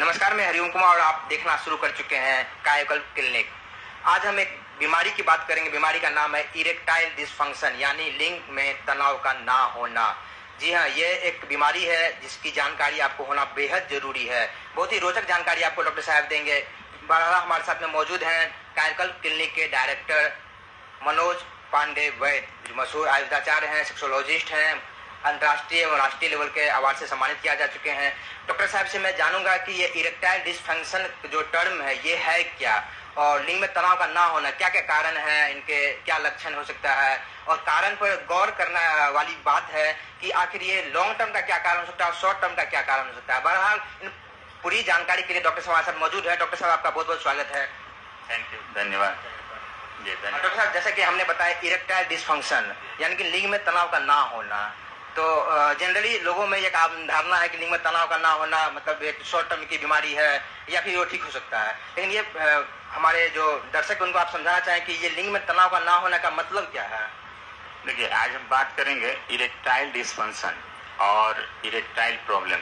नमस्कार, मैं हरिओम कुमार और आप देखना शुरू कर चुके हैं कायाकल्प क्लिनिक। आज हम एक बीमारी की बात करेंगे। बीमारी का नाम है इरेक्टाइल डिसफंक्शन, यानी लिंग में तनाव का ना होना। जी हाँ, ये एक बीमारी है जिसकी जानकारी आपको होना बेहद जरूरी है। बहुत ही रोचक जानकारी आपको डॉक्टर साहब देंगे। बराबर हमारे साथ में मौजूद हैं कायाकल्प क्लिनिक के डायरेक्टर मनोज पांडे वैद्य, जो मशहूर आयुर्वेदाचार्य हैं, सेक्सोलॉजिस्ट हैं, अंतर्राष्ट्रीय और राष्ट्रीय लेवल के अवार्ड से सम्मानित किया जा चुके हैं। डॉक्टर साहब से मैं जानूंगा कि ये इरेक्टाइल डिसफंक्शन जो टर्म है ये है क्या, और लिंग में तनाव का ना होना क्या क्या कारण है, इनके क्या लक्षण हो सकता है, और कारण पर गौर करने वाली बात है कि आखिर ये लॉन्ग टर्म का क्या कारण हो सकता है और शॉर्ट टर्म का क्या कारण हो सकता है। बहरहाल इन पूरी जानकारी के लिए डॉक्टर साहब हमारे साथ मौजूद है। डॉक्टर साहब, आपका बहुत बहुत स्वागत है। थैंक यू, धन्यवाद। डॉक्टर साहब, जैसा कि हमने बताया इरेक्टाइल डिसफंक्शन यानी कि लिंग में तनाव का ना होना, तो जनरली लोगों में एक धारणा है कि लिंग में तनाव का ना होना मतलब एक शॉर्ट टर्म की बीमारी है या फिर वो ठीक हो सकता है। लेकिन ये हमारे जो दर्शक उनको आप समझाना चाहें कि ये लिंग में तनाव का ना होने का मतलब क्या है। देखिए, आज हम बात करेंगे इरेक्टाइल डिसफंक्शन और इरेक्टाइल प्रॉब्लम।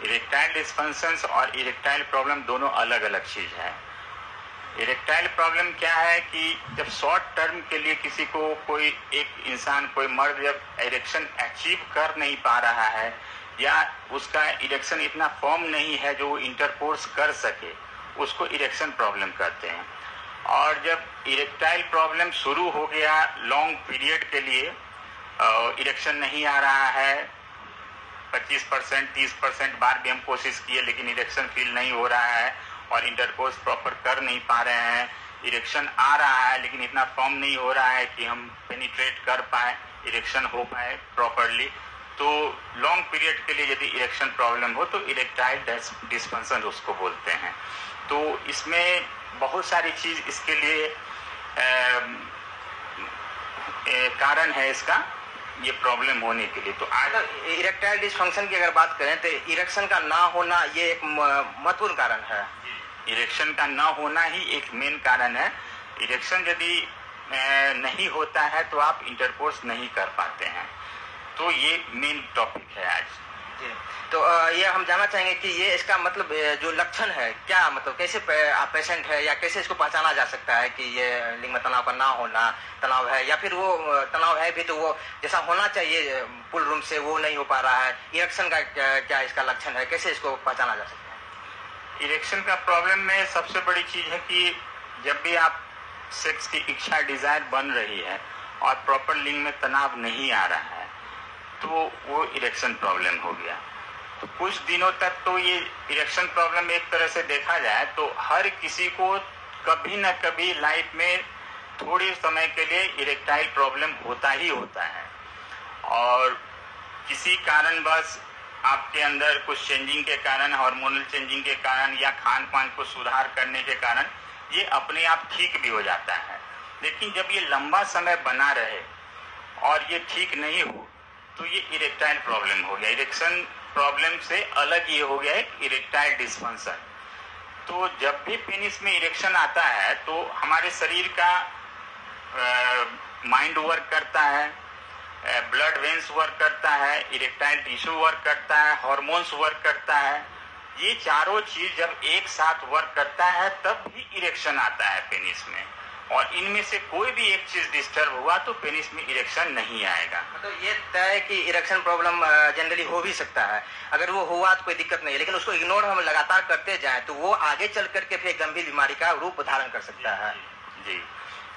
इरेक्टाइल डिसफंक्शन और इरेक्टाइल प्रॉब्लम दोनों अलग अलग चीज है। इरेक्टाइल प्रॉब्लम क्या है कि जब शॉर्ट टर्म के लिए किसी को कोई एक इंसान, कोई मर्द जब इरेक्शन अचीव कर नहीं पा रहा है या उसका इरेक्शन इतना फॉर्म नहीं है जो वो इंटरकोर्स कर सके, उसको इरेक्शन प्रॉब्लम कहते हैं। और जब इरेक्टाइल प्रॉब्लम शुरू हो गया लॉन्ग पीरियड के लिए, इरेक्शन नहीं आ रहा है, 25% 30% बार भी हम कोशिश किए लेकिन इरेक्शन फील नहीं हो रहा है और इंटरकोर्स प्रॉपर कर नहीं पा रहे हैं, इरेक्शन आ रहा है लेकिन इतना फॉर्म नहीं हो रहा है कि हम पेनिट्रेट कर पाए, इरेक्शन हो पाए प्रॉपरली, तो लॉन्ग पीरियड के लिए यदि इरेक्शन प्रॉब्लम हो तो इरेक्टाइल डिसफंक्शन उसको बोलते हैं। तो इसमें बहुत सारी चीज इसके लिए कारण है इसका, ये प्रॉब्लम होने के लिए। तो आज इरेक्टाइल डिसफंक्शन की अगर बात करें तो इरेक्शन का ना होना ये एक महत्वपूर्ण कारण है। इरेक्शन का ना होना ही एक मेन कारण है। इरेक्शन यदि नहीं होता है तो आप इंटरकोर्स नहीं कर पाते हैं, तो ये मेन टॉपिक है आज। जी, तो ये हम जानना चाहेंगे कि ये इसका मतलब जो लक्षण है क्या, मतलब कैसे आप पेशेंट है या कैसे इसको पहचाना जा सकता है कि ये लिंग में तनाव का ना होना तनाव है, या फिर वो तनाव है भी तो वो जैसा होना चाहिए पूर्ण रूप से वो नहीं हो पा रहा है। इरेक्शन का क्या इसका लक्षण है, कैसे इसको पहचाना जा सकता है। इरेक्शन का प्रॉब्लम में सबसे बड़ी चीज है कि जब भी आप सेक्स की इच्छा, डिजायर बन रही है और प्रॉपर लिंग में तनाव नहीं आ रहा है तो वो इरेक्शन प्रॉब्लम हो गया। तो कुछ दिनों तक तो ये इरेक्शन प्रॉब्लम एक तरह से देखा जाए तो हर किसी को कभी न कभी लाइफ में थोड़े समय के लिए इरेक्टाइल प्रॉब्लम होता ही होता है, और किसी कारणवश आपके अंदर कुछ चेंजिंग के कारण, हार्मोनल चेंजिंग के कारण या खान पान को सुधार करने के कारण ये अपने आप ठीक भी हो जाता है। लेकिन जब ये लंबा समय बना रहे और ये ठीक नहीं हो तो ये इरेक्टाइल प्रॉब्लम हो गया। इरेक्शन प्रॉब्लम से अलग ये हो गया है इरेक्टाइल डिसफंक्शन। तो जब भी पेनिस में इरेक्शन आता है तो हमारे शरीर का माइंड वर्क करता है, ब्लड वेन्स वर्क करता है, इरेक्टाइल टिश्यू वर्क करता है, हार्मोन्स वर्क करता है। ये चारों चीज जब एक साथ वर्क करता है तब भी इरेक्शन आता है पेनिस में, और इनमें से कोई भी एक चीज डिस्टर्ब हुआ तो पेनिस में इरेक्शन नहीं आएगा। तो ये तय है कि इरेक्शन प्रॉब्लम जनरली हो भी सकता है, अगर वो हुआ तो कोई दिक्कत नहीं है, लेकिन उसको इग्नोर हम लगातार करते जाएं तो वो आगे चल करके फिर गंभीर बीमारी का रूप धारण कर सकता है। जी,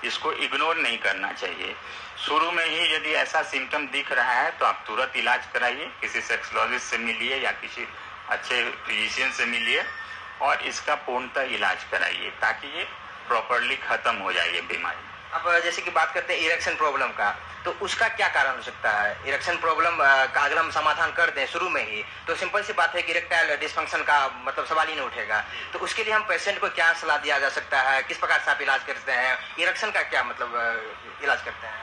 इसको इग्नोर नहीं करना चाहिए। शुरू में ही यदि ऐसा सिम्टम दिख रहा है तो आप तुरंत इलाज कराइए, किसी सेक्सोलॉजिस्ट से मिलिए या किसी अच्छे फिजिशियन से मिलिए और इसका पूर्णतः इलाज कराइए ताकि ये प्रॉपरली खत्म हो जाए ये बीमारी। अब जैसे कि बात करते हैं इरेक्शन प्रॉब्लम का, तो उसका क्या कारण हो सकता है। इरेक्शन प्रॉब्लम का अगर हम समाधान कर दें शुरू में ही तो सिंपल सी बात है कि इरेक्टाइल डिसफंक्शन का मतलब सवाल ही नहीं उठेगा। तो उसके लिए हम पेशेंट को क्या सलाह दिया जा सकता है, किस प्रकार से आप इलाज करते हैं, इरेक्शन का क्या मतलब इलाज करते हैं।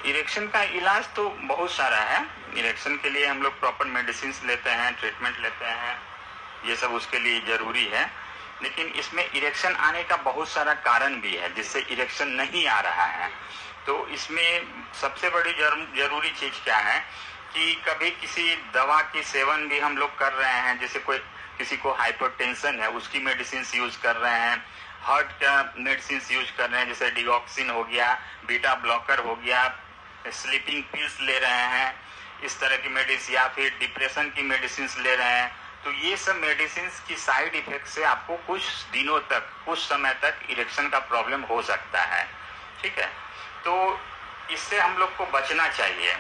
इरेक्शन का इलाज तो बहुत सारा है। इरेक्शन के लिए हम लोग प्रॉपर मेडिसिन लेते हैं, ट्रीटमेंट लेते हैं, ये सब उसके लिए जरूरी है। लेकिन इसमें इरेक्शन आने का बहुत सारा कारण भी है जिससे इरेक्शन नहीं आ रहा है। तो इसमें सबसे बड़ी जरूरी चीज क्या है कि कभी किसी दवा की सेवन भी हम लोग कर रहे हैं, जैसे कोई किसी को हाइपरटेंशन है उसकी मेडिसिन यूज कर रहे हैं, हार्ट का मेडिसिन यूज कर रहे हैं, जैसे डिगॉक्सिन हो गया, बीटा ब्लॉकर हो गया, स्लीपिंग पिल्स ले रहे हैं, इस तरह की मेडिसिन, या फिर डिप्रेशन की मेडिसिन ले रहे हैं, तो ये सब मेडिसिन की साइड इफेक्ट से आपको कुछ दिनों तक, कुछ समय तक इरेक्शन का प्रॉब्लम हो सकता है। ठीक है, तो इससे हम लोग को बचना चाहिए।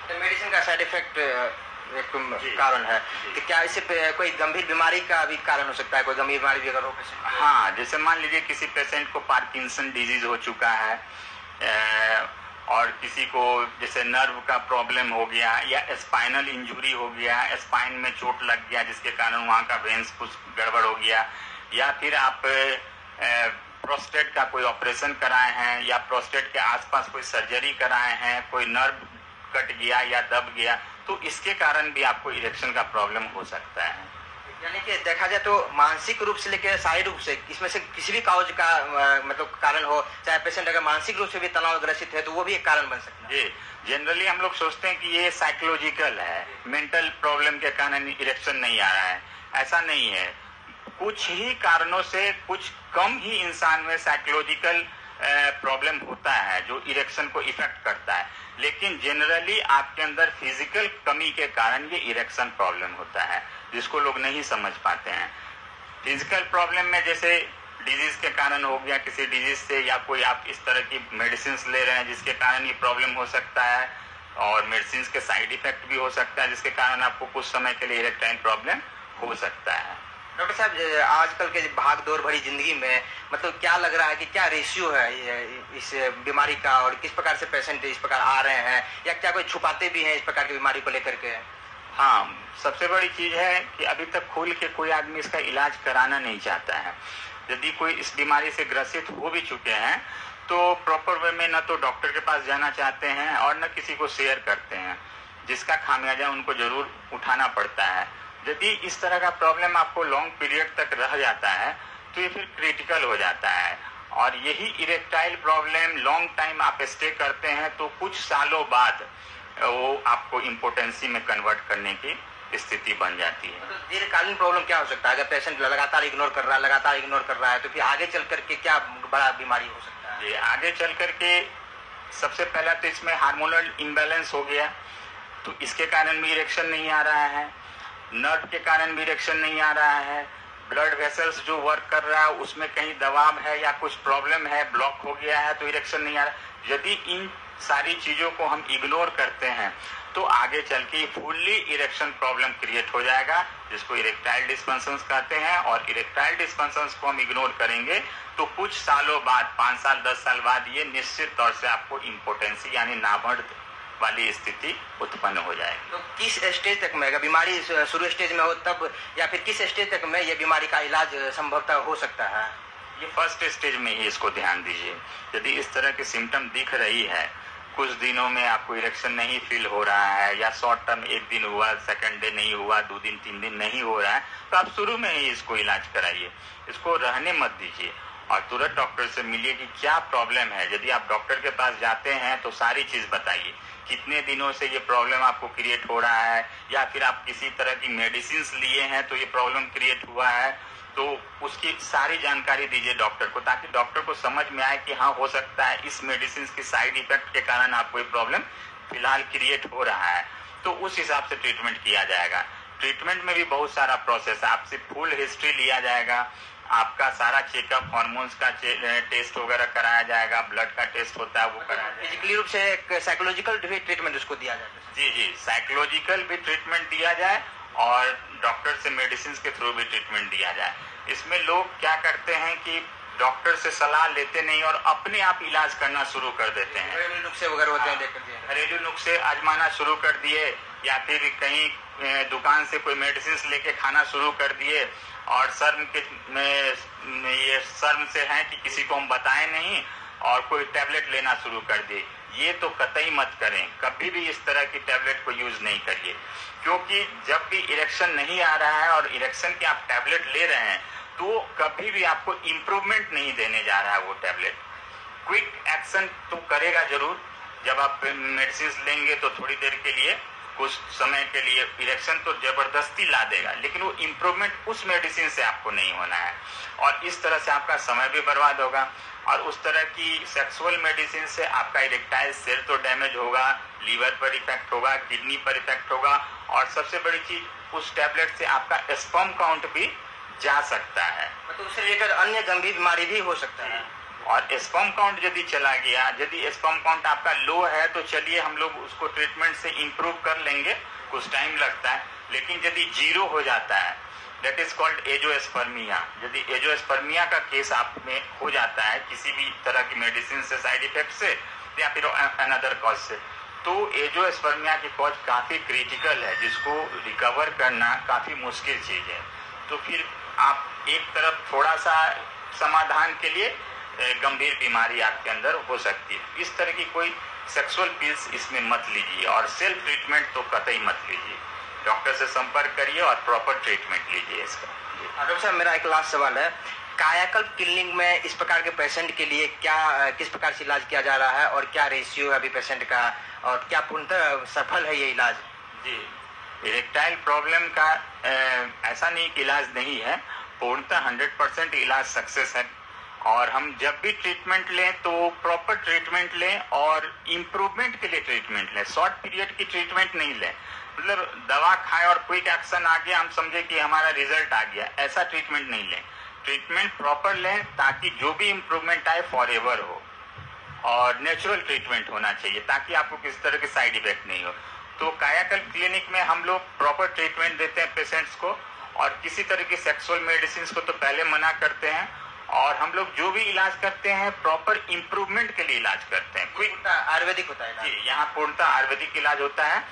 तो मेडिसिन का साइड इफेक्ट एक कारण है, तो क्या इससे कोई गंभीर बीमारी का भी कारण हो सकता है? कोई गंभीर बीमारी भी अगर हो पेशेंट? हाँ, जैसे मान लीजिए किसी पेशेंट को पार्किंसन डिजीज हो चुका है, और किसी को जैसे नर्व का प्रॉब्लम हो गया, या स्पाइनल इंजुरी हो गया, स्पाइन में चोट लग गया जिसके कारण वहाँ का वेन्स कुछ गड़बड़ हो गया, या फिर आप प्रोस्टेट का कोई ऑपरेशन कराए हैं, या प्रोस्टेट के आसपास कोई सर्जरी कराए हैं, कोई नर्व कट गया या दब गया, तो इसके कारण भी आपको इरेक्शन का प्रॉब्लम हो सकता है। यानी कि देखा जाए तो मानसिक रूप से लेकर शारीरिक रूप से इसमें से किसी भी काउज का मतलब कारण हो, चाहे पेशेंट अगर मानसिक रूप से भी तनाव ग्रसित है तो वो भी एक कारण बन सकता है। जी, जनरली हम लोग सोचते हैं कि ये साइकोलॉजिकल है, मेंटल प्रॉब्लम के कारण इरेक्शन नहीं आ रहा है, ऐसा नहीं है। कुछ ही कारणों से, कुछ कम ही इंसान में साइकोलॉजिकल प्रॉब्लम होता है जो इरेक्शन को इफेक्ट करता है, लेकिन जनरली आपके अंदर फिजिकल कमी के कारण ये इरेक्शन प्रॉब्लम होता है, जिसको लोग नहीं समझ पाते हैं। फिजिकल प्रॉब्लम में जैसे डिजीज के कारण हो गया, किसी डिजीज से, या कोई आप इस तरह की मेडिसिन ले रहे हैं जिसके कारण ये प्रॉब्लम हो सकता है, और मेडिसिन के साइड इफेक्ट भी हो सकता है जिसके कारण आपको कुछ समय के लिए इरेक्टाइल प्रॉब्लम हो सकता है। डॉक्टर साहब, आजकल के भाग दौड़ भरी जिंदगी में मतलब क्या लग रहा है कि क्या रेशियो है इस बीमारी का, और किस प्रकार से पेशेंट इस प्रकार आ रहे हैं, या क्या कोई छुपाते भी हैं इस प्रकार की बीमारी को लेकर के? हाँ, सबसे बड़ी चीज है कि अभी तक खुल के कोई आदमी इसका इलाज कराना नहीं चाहता है। यदि कोई इस बीमारी से ग्रसित हो भी चुके हैं तो प्रॉपर वे में न तो डॉक्टर के पास जाना चाहते हैं और न किसी को शेयर करते हैं, जिसका खामियाजा उनको जरूर उठाना पड़ता है। यदि इस तरह का प्रॉब्लम आपको लॉन्ग पीरियड तक रह जाता है तो ये फिर क्रिटिकल हो जाता है, और यही इरेक्टाइल प्रॉब्लम लॉन्ग टाइम आप स्टे करते हैं तो कुछ सालों बाद वो आपको इम्पोर्टेंसी में कन्वर्ट करने की स्थिति बन जाती है। तो दीर्घकालीन प्रॉब्लम क्या हो सकता है? अगर पेशेंट लगातार इग्नोर कर रहा है तो फिर आगे चल करके क्या बड़ा बीमारी हो सकता है? जी, आगे चल करके सबसे पहला तो इसमें हार्मोनल इम्बैलेंस हो गया, तो इसके कारण भी इरेक्शन नहीं आ रहा है, नर्व के कारण भी इरेक्शन नहीं आ रहा है, ब्लड वेसल्स जो वर्क कर रहा है उसमें कहीं दबाव है या कुछ प्रॉब्लम है, ब्लॉक हो गया है, तो इरेक्शन नहीं आ रहा। यदि इन सारी चीजों को हम इग्नोर करते हैं तो आगे चल के फुल्ली इरेक्शन प्रॉब्लम क्रिएट हो जाएगा, जिसको इरेक्टाइल डिस्फंक्शन कहते हैं। और इरेक्टाइल डिस्फंक्शन को हम इग्नोर करेंगे तो कुछ सालों बाद, 5 साल 10 साल बाद, ये निश्चित तौर से आपको इम्पोर्टेंसी यानी नाभड़ वाली स्थिति उत्पन्न हो जाएगी। तो किस स्टेज तक में, अगर बीमारी शुरू स्टेज में हो तब, या फिर किस स्टेज तक में ये बीमारी का इलाज संभवतः हो सकता है? ये फर्स्ट स्टेज में ही इसको ध्यान दीजिए। यदि इस तरह की सिम्टम दिख रही है, कुछ दिनों में आपको इरेक्शन नहीं फील हो रहा है, या शॉर्ट टर्म 1 दिन हुआ, सेकंड डे नहीं हुआ, 2 दिन 3 दिन नहीं हो रहा है, तो आप शुरू में ही इसको इलाज कराइए, इसको रहने मत दीजिए और तुरंत डॉक्टर से मिलिए कि क्या प्रॉब्लम है। यदि आप डॉक्टर के पास जाते हैं तो सारी चीज बताइए, कितने दिनों से ये प्रॉब्लम आपको क्रिएट हो रहा है, या फिर आप किसी तरह की मेडिसिन लिए हैं तो ये प्रॉब्लम क्रिएट हुआ है, तो उसकी सारी जानकारी दीजिए डॉक्टर को, ताकि डॉक्टर को समझ में आए कि हाँ, हो सकता है इस मेडिसिन की साइड इफेक्ट के कारण आपको ये प्रॉब्लम फिलहाल क्रिएट हो रहा है, तो उस हिसाब से ट्रीटमेंट किया जाएगा। ट्रीटमेंट में भी बहुत सारा प्रोसेस है, आपसे फुल हिस्ट्री लिया जाएगा, आपका सारा चेकअप, हार्मोन्स का टेस्ट वगैरह कराया जाएगा, ब्लड का टेस्ट होता है वो कराया जाएगा। फिजिकली रूप से एक साइकोलॉजिकल भी ट्रीटमेंट उसको दिया जाता है? जी जी, साइकोलॉजिकल भी ट्रीटमेंट दिया जाए और डॉक्टर से मेडिसिन के थ्रू भी ट्रीटमेंट दिया जाए। इसमें लोग क्या करते हैं कि डॉक्टर से सलाह लेते नहीं और अपने आप इलाज करना शुरू कर देते हैं। घरेलू नुस्खे वगैरह होते हैं, घरेलू नुस्खे आजमाना शुरू कर दिए, या फिर कहीं दुकान से कोई मेडिसिन लेके खाना शुरू कर दिए, और शर्म से है कि किसी को हम बताएं नहीं, और कोई टैबलेट लेना शुरू कर दिए। ये तो कतई मत करें, कभी भी इस तरह की टैबलेट को यूज नहीं करिए, क्योंकि जब भी इरेक्शन नहीं आ रहा है और इरेक्शन की आप टैबलेट ले रहे हैं तो कभी भी आपको इम्प्रूवमेंट नहीं देने जा रहा है वो टैबलेट। क्विक एक्शन तो करेगा जरूर, जब आप मेडिसिन लेंगे तो थोड़ी देर के लिए कुछ समय के लिए इरेक्शन तो जबरदस्ती ला देगा, लेकिन वो इम्प्रूवमेंट उस मेडिसिन से आपको नहीं होना है, और इस तरह से आपका समय भी बर्बाद होगा। और उस तरह की सेक्सुअल मेडिसिन से आपका इरेक्टाइल सेल तो डैमेज होगा, लीवर पर इफेक्ट होगा, किडनी पर इफेक्ट होगा, और सबसे बड़ी चीज उस टैबलेट से आपका स्पर्म काउंट भी जा सकता है, मतलब उससे लेकर अन्य गंभीर बीमारी भी हो सकता है। और स्पर्म काउंट यदि चला गया, यदि स्पर्म काउंट आपका लो है तो चलिए हम लोग उसको ट्रीटमेंट से इम्प्रूव कर लेंगे, कुछ टाइम लगता है। लेकिन यदि जीरो हो जाता है, दैट इज कॉल्ड एजोस्पर्मिया, यदि एजोस्पर्मिया का केस आप में हो जाता है किसी भी तरह की मेडिसिन से, साइड इफेक्ट से या फिर अनदर कॉज से, तो एजोस्पर्मिया की कॉज काफी क्रिटिकल है, जिसको रिकवर करना काफी मुश्किल चीज है। तो फिर आप एक तरफ थोड़ा सा समाधान के लिए गंभीर बीमारी आपके अंदर हो सकती है। इस तरह की कोई सेक्सुअल पिल्स इसमें मत लीजिए, और सेल्फ ट्रीटमेंट तो कतई मत लीजिए। डॉक्टर से संपर्क करिए और प्रॉपर ट्रीटमेंट लीजिए इसका। डॉक्टर साहब, मेरा एक लास्ट सवाल है, कायाकल्प क्लिनिक में इस प्रकार के पेशेंट के लिए किस प्रकार से इलाज किया जा रहा है, और क्या रेशियो है अभी पेशेंट का, और क्या पूर्णतः सफल है ये इलाज? जी, इरेक्टाइल प्रॉब्लम का ऐसा नहीं कि इलाज नहीं है, पूर्णतः 100% इलाज सक्सेस है। और हम जब भी ट्रीटमेंट लें तो प्रॉपर ट्रीटमेंट लें, और इम्प्रूवमेंट के लिए ट्रीटमेंट लें, शॉर्ट पीरियड की ट्रीटमेंट नहीं लें। मतलब दवा खाएं और क्विक एक्शन आ गया, हम समझे कि हमारा रिजल्ट आ गया, ऐसा ट्रीटमेंट नहीं लें। ट्रीटमेंट प्रॉपर लें ताकि जो भी इम्प्रूवमेंट आए फॉरएवर हो, और नेचुरल ट्रीटमेंट होना चाहिए ताकि आपको किसी तरह के साइड इफेक्ट नहीं हो। तो कायाकल्प क्लिनिक में हम लोग प्रॉपर ट्रीटमेंट देते हैं पेशेंट्स को, और किसी तरह की सेक्सुअल मेडिसिन को तो पहले मना करते हैं, और हम लोग जो भी इलाज करते हैं प्रॉपर इम्प्रूवमेंट के लिए इलाज करते हैं। क्विक आयुर्वेदिक होता है जी, यहाँ पूर्णतः आयुर्वेदिक इलाज होता है,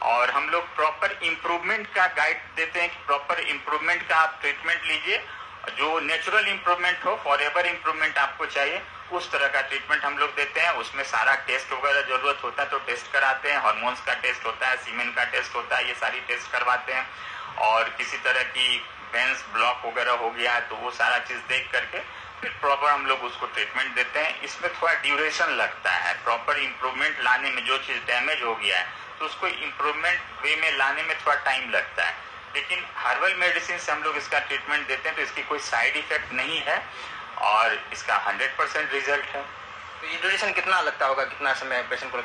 और हम लोग प्रॉपर इम्प्रूवमेंट का गाइड देते हैं कि प्रॉपर इम्प्रूवमेंट का आप ट्रीटमेंट लीजिए, जो नेचुरल इम्प्रूवमेंट हो, फॉरएवर इम्प्रूवमेंट आपको चाहिए, उस तरह का ट्रीटमेंट हम लोग देते हैं। उसमें सारा टेस्ट वगैरह जरूरत होता है तो टेस्ट कराते हैं, हार्मोन्स का टेस्ट होता है, सीमेन का टेस्ट होता है, ये सारी टेस्ट करवाते हैं। और किसी तरह की वेंस ब्लॉक वगैरह हो गया है तो वो सारा चीज देख करके फिर प्रॉपर हम लोग उसको ट्रीटमेंट देते हैं। इसमें थोड़ा ड्यूरेशन लगता है, प्रॉपर इम्प्रूवमेंट लाने में, जो चीज डैमेज हो गया है तो उसको इम्प्रूवमेंट वे में लाने में थोड़ा टाइम लगता है। लेकिन हर्बल मेडिसिन से हम लोग इसका ट्रीटमेंट देते हैं तो इसकी कोई साइड इफेक्ट नहीं है, और इसका 100% रिजल्ट है। तो ये ड्यूरेशन कितना लगता होगा, कितना समय पेशेंट को